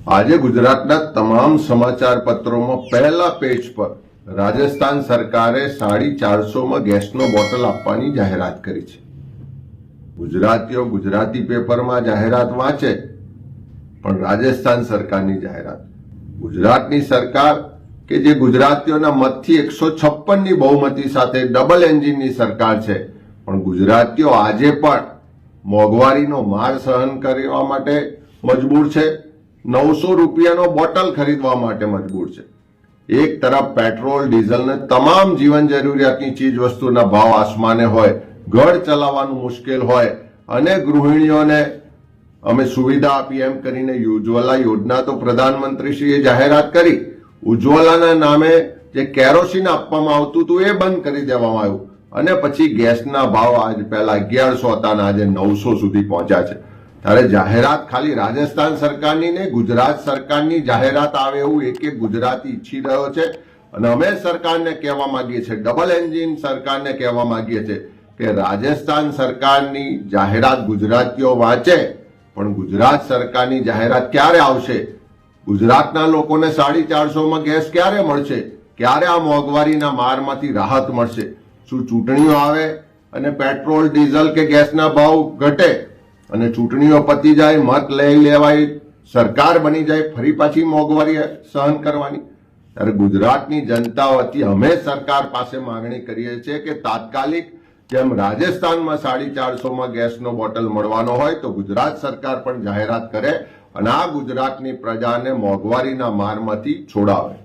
આજે ગુજરાતના તમામ સમાચાર પત્રોમાં પહેલા પેજ પર રાજસ્થાન સરકારે 450 ગેસનો બોટલ આપવાની જાહેરાત કરી છે। ગુજરાતીઓ ગુજરાતી પેપરમાં જાહેરાત વાંચે, પણ રાજસ્થાન સરકારની જાહેરાત, ગુજરાતની સરકાર કે જે ગુજરાતીઓના મતથી 156ની બહુમતી સાથે ડબલ એન્જિનની સરકાર છે, પણ ગુજરાતીઓ આજે પણ મોંઘવારીનો માર સહન કરવા માટે મજબૂર છે। 900 રૂપિયાનો બોટલ ખરીદવા માટે મજબૂર છે। એક તરફ પેટ્રોલ, ડીઝલ ને તમામ જીવન જરૂરિયાતની ચીજ વસ્તુના ભાવ આસમાને હોય, ઘર ચલાવવાનું મુશ્કેલ હોય, અને ગૃહિણીઓને અમે સુવિધા આપી એમ કરીને ઉજ્જવલા યોજના તો પ્રધાનમંત્રીશ્રીએ જાહેરાત કરી, ઉજ્જવલાના નામે જે કેરોસીન આપવામાં આવતું હતું એ બંધ કરી દેવામાં આવ્યું, અને પછી ગેસના ભાવ આજ પહેલા 1100 હતા અને આજે 900 સુધી પહોંચ્યા છે। ત્યારે જાહેરાત ખાલી રાજસ્થાન સરકારની ને ગુજરાત સરકારની જાહેરાત આવે એવું એક ગુજરાતી ઈચ્છી રહ્યો છે। અને અમે સરકારને કહેવા માંગીએ છીએ, ડબલ એન્જિન સરકારને કહેવા માંગીએ છીએ કે રાજસ્થાન સરકારની જાહેરાત ગુજરાતીઓ વાંચે, પણ ગુજરાત સરકારની જાહેરાત ક્યારે આવશે? ગુજરાતના લોકોને 450માં ગેસ ક્યારે મળશે? ક્યારે આ મોંઘવારીના મારમાંથી રાહત મળશે? શું ચૂંટણીઓ આવે અને પેટ્રોલ, ડીઝલ કે ગેસના ભાવ ઘટે અને ચૂંટણીઓ પતી જાય, મત લઈ લેવાય, સરકાર બની જાય, ફરી પાછી મોંઘવારી સહન કરવાની? ત્યારે ગુજરાતની જનતા વતી અમે સરકાર પાસે માંગણી કરીએ છીએ કે તાત્કાલિક જેમ રાજસ્થાનમાં 450માં ગેસનો બોટલ મળવાનો હોય તો ગુજરાત સરકાર પણ જાહેરાત કરે અને આ ગુજરાતની પ્રજાને મોંઘવારીના મારમાંથી છોડાવે।